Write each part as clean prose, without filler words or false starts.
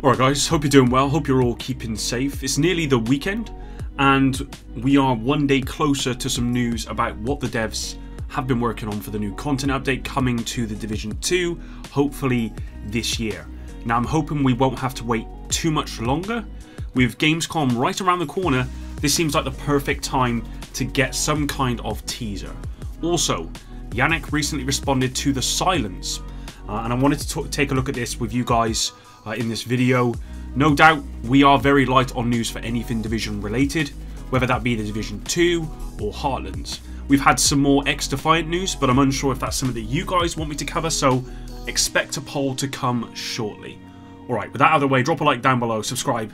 Alright guys, hope you're doing well, hope you're all keeping safe. It's nearly the weekend and we are one day closer to some news about what the devs have been working on for the new content update coming to the Division 2, hopefully this year. Now I'm hoping we won't have to wait too much longer. With Gamescom right around the corner, this seems like the perfect time to get some kind of teaser. Also, Yannick recently responded to the silence, and I wanted to take a look at this with you guys in this video. No doubt we are very light on news for anything Division related, whether that be the Division 2 or Heartlands. We've had some more X-Defiant news, but I'm unsure if that's something that you guys want me to cover, so expect a poll to come shortly. Alright, with that out of the way, drop a like down below, subscribe,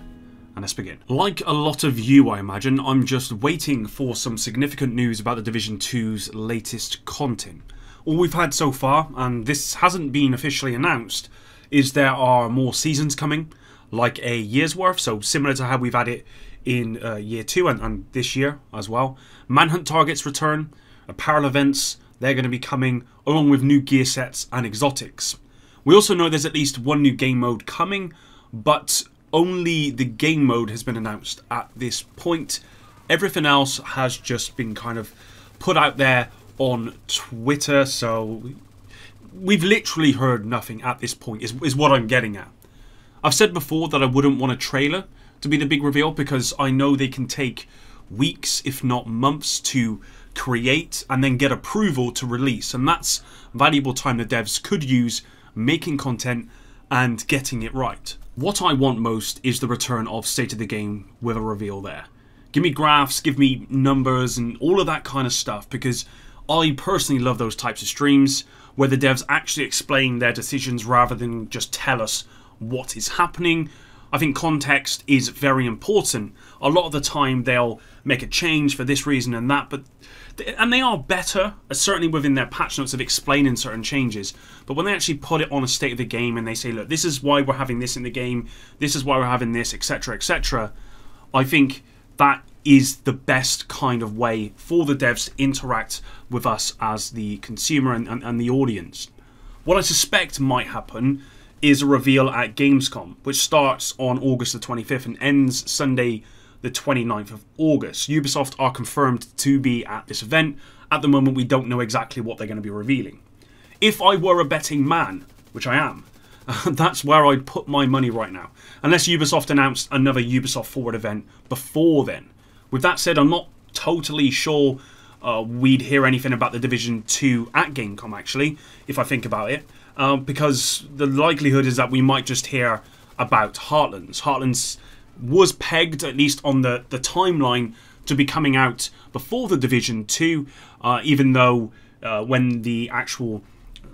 and let's begin. Like a lot of you, I imagine, I'm just waiting for some significant news about the Division 2's latest content. All we've had so far, and this hasn't been officially announced, is there are more seasons coming, like a year's worth, so similar to how we've had it in year 2 and this year as well. Manhunt targets return, apparel events, they're going to be coming, along with new gear sets and exotics. We also know there's at least one new game mode coming, but only the game mode has been announced at this point. Everything else has just been kind of put out there on Twitter, so we've literally heard nothing at this point, is what I'm getting at. I've said before that I wouldn't want a trailer to be the big reveal because I know they can take weeks, if not months, to create and then get approval to release, and that's valuable time the devs could use making content and getting it right. What I want most is the return of State of the Game with a reveal there. Give me graphs, give me numbers and all of that kind of stuff, because I personally love those types of streams where the devs actually explain their decisions rather than just tell us what is happening. I think context is very important. A lot of the time they'll make a change for this reason and that, and they are better, certainly within their patch notes of explaining certain changes. But when they actually put it on a state of the game and they say, look, this is why we're having this in the game, this is why we're having this, etc, etc, I think that is the best kind of way for the devs to interact with us as the consumer and the audience. What I suspect might happen is a reveal at Gamescom, which starts on August the 25th and ends Sunday the 29th of August. Ubisoft are confirmed to be at this event. At the moment, we don't know exactly what they're going to be revealing. If I were a betting man, which I am, that's where I'd put my money right now. Unless Ubisoft announced another Ubisoft Forward event before then. With that said, I'm not totally sure we'd hear anything about the Division 2 at Gamescom, actually, if I think about it. Because the likelihood is that we might just hear about Heartlands. Heartlands was pegged, at least on the timeline, to be coming out before the Division 2, even though when the actual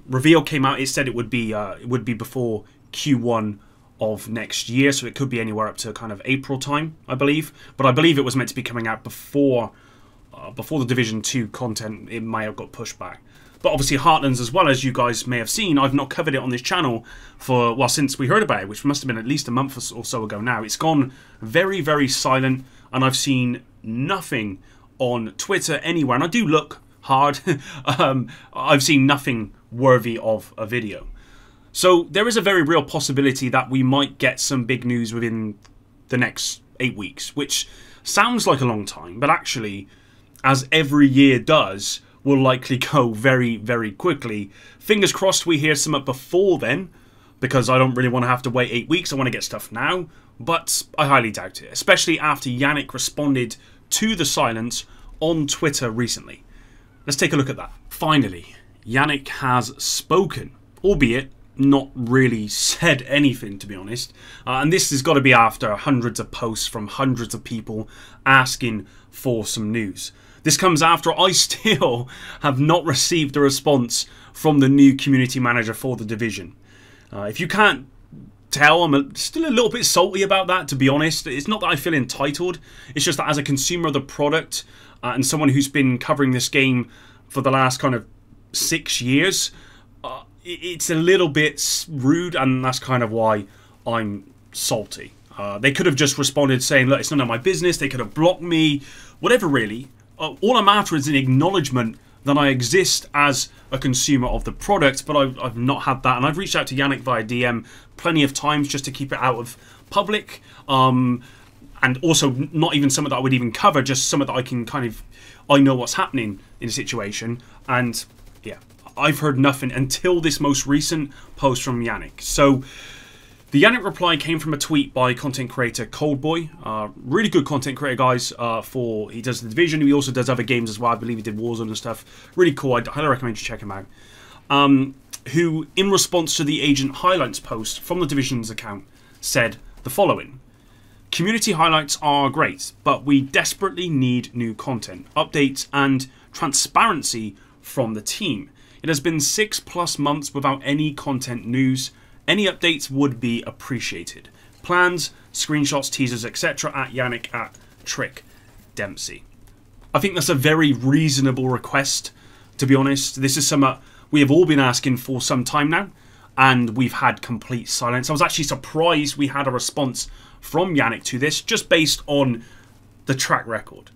reveal came out, it said it would be before Q1 of next year, so it could be anywhere up to kind of April time, I believe. But I believe it was meant to be coming out before the Division 2 content. It may have got pushed back. But obviously Heartlands, as well, as you guys may have seen, I've not covered it on this channel for, well, since we heard about it, which must have been at least a month or so ago now. It's gone very, very silent, and I've seen nothing on Twitter anywhere, and I do look hard. I've seen nothing worthy of a video. So there is a very real possibility that we might get some big news within the next 8 weeks, which sounds like a long time, but actually, as every year does, will likely go very, very quickly. Fingers crossed we hear something before then, because I don't really want to have to wait 8 weeks. I want to get stuff now, but I highly doubt it, especially after Yannick responded to the silence on Twitter recently. Let's take a look at that. Finally, Yannick has spoken, albeit not really said anything, to be honest. And this has got to be after hundreds of posts from hundreds of people asking for some news. This comes after I still have not received a response from the new community manager for the Division. If you can't tell, I'm still a little bit salty about that, to be honest. It's not that I feel entitled. It's just that as a consumer of the product and someone who's been covering this game for the last kind of 6 years, it's a little bit rude, and that's kind of why I'm salty. They could have just responded saying, look, it's none of my business. They could have blocked me, whatever really. All I'm after is an acknowledgement that I exist as a consumer of the product, but I've not had that. And I've reached out to Yannick via DM plenty of times just to keep it out of public. And also not even something that I would even cover, just something that I can I know what's happening in a situation. And yeah, I've heard nothing until this most recent post from Yannick. So the Yannick reply came from a tweet by content creator Coldboy. Really good content creator, guys. He does The Division. He also does other games as well. I believe he did Warzone and stuff. Really cool. I highly recommend you check him out. Who, in response to the Agent Highlights post from the Division's account, said the following. Community highlights are great, but we desperately need new content, updates, and transparency from the team. It has been 6+ months without any content news. Any updates would be appreciated. Plans, screenshots, teasers, etc. at Yannick at Trick Dempsey. I think that's a very reasonable request, to be honest. This is something we have all been asking for some time now, and we've had complete silence. I was actually surprised we had a response from Yannick to this, just based on the track record.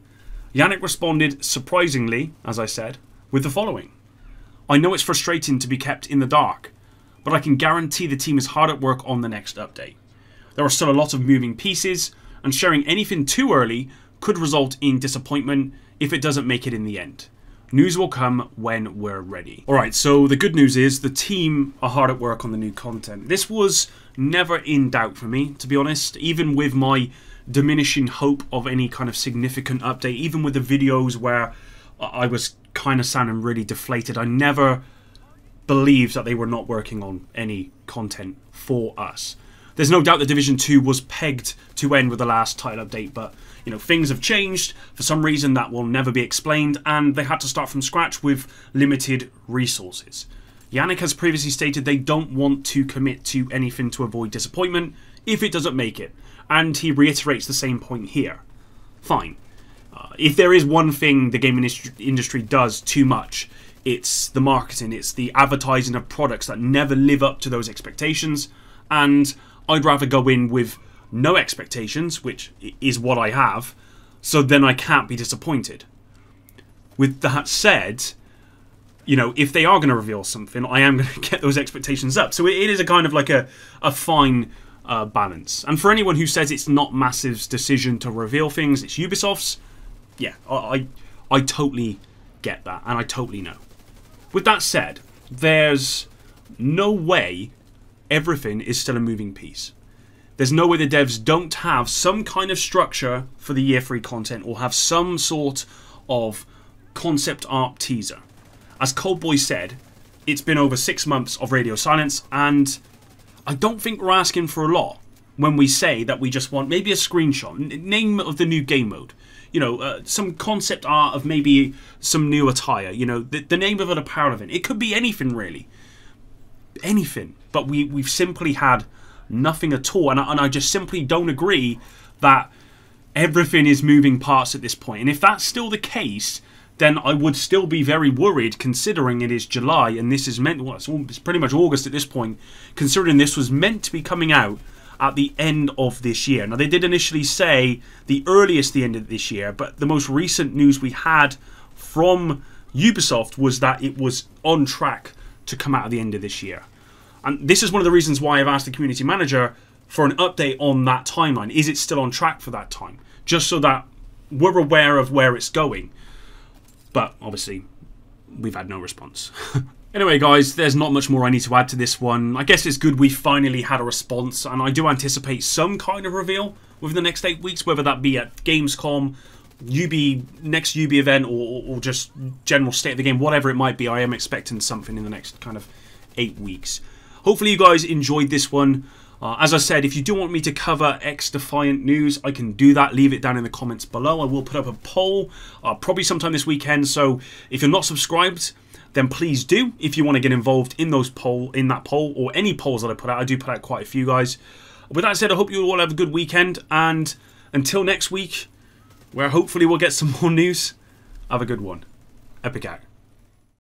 Yannick responded, surprisingly, as I said, with the following. I know it's frustrating to be kept in the dark, but I can guarantee the team is hard at work on the next update. There are still a lot of moving pieces, and sharing anything too early could result in disappointment if it doesn't make it in the end. News will come when we're ready. Alright, so the good news is the team are hard at work on the new content. This was never in doubt for me, to be honest, even with my diminishing hope of any kind of significant update, even with the videos where I was kind of sounding really deflated. I never believed that they were not working on any content for us. There's no doubt that Division 2 was pegged to end with the last title update, but you know, things have changed for some reason that will never be explained, and they had to start from scratch with limited resources. Yannick has previously stated they don't want to commit to anything to avoid disappointment if it doesn't make it, and he reiterates the same point here. Fine. If there is one thing the gaming industry does too much, it's the marketing, it's the advertising of products that never live up to those expectations, and I'd rather go in with no expectations, which is what I have, so then I can't be disappointed. With that said, you know, if they are going to reveal something, I am going to get those expectations up. So it is a kind of like a fine balance. And for anyone who says it's not Massive's decision to reveal things, it's Ubisoft's, yeah, I totally get that, and I totally know. With that said, there's no way everything is still a moving piece. There's no way the devs don't have some kind of structure for the year 3 content or have some sort of concept art teaser. As Coldboy said, it's been over 6 months of radio silence, and I don't think we're asking for a lot when we say that we just want maybe a screenshot, name of the new game mode, you know, some concept art of maybe some new attire, you know, the name of an apparel event. It could be anything really. Anything. But we've simply had nothing at all, and I just simply don't agree that everything is moving parts at this point. And if that's still the case, then I would still be very worried, considering it is July and this is meant, well, it's pretty much August at this point, considering this was meant to be coming out at the end of this year. Now, they did initially say the earliest the end of this year, but the most recent news we had from Ubisoft was that it was on track to come out at the end of this year. And this is one of the reasons why I've asked the community manager for an update on that timeline. Is it still on track for that time? Just so that we're aware of where it's going. But obviously, we've had no response. Anyway, guys, there's not much more I need to add to this one. I guess it's good we finally had a response, and I do anticipate some kind of reveal within the next 8 weeks, whether that be at Gamescom, next Ubi event, or just general state of the game, whatever it might be. I am expecting something in the next kind of 8 weeks. Hopefully you guys enjoyed this one. As I said, if you do want me to cover X-Defiant news, I can do that. Leave it down in the comments below. I will put up a poll, probably sometime this weekend. So if you're not subscribed, then please do. If you want to get involved in that poll, or any polls that I put out, I do put out quite a few, guys. With that said, I hope you all have a good weekend, and until next week, where hopefully we'll get some more news, have a good one. Epic out.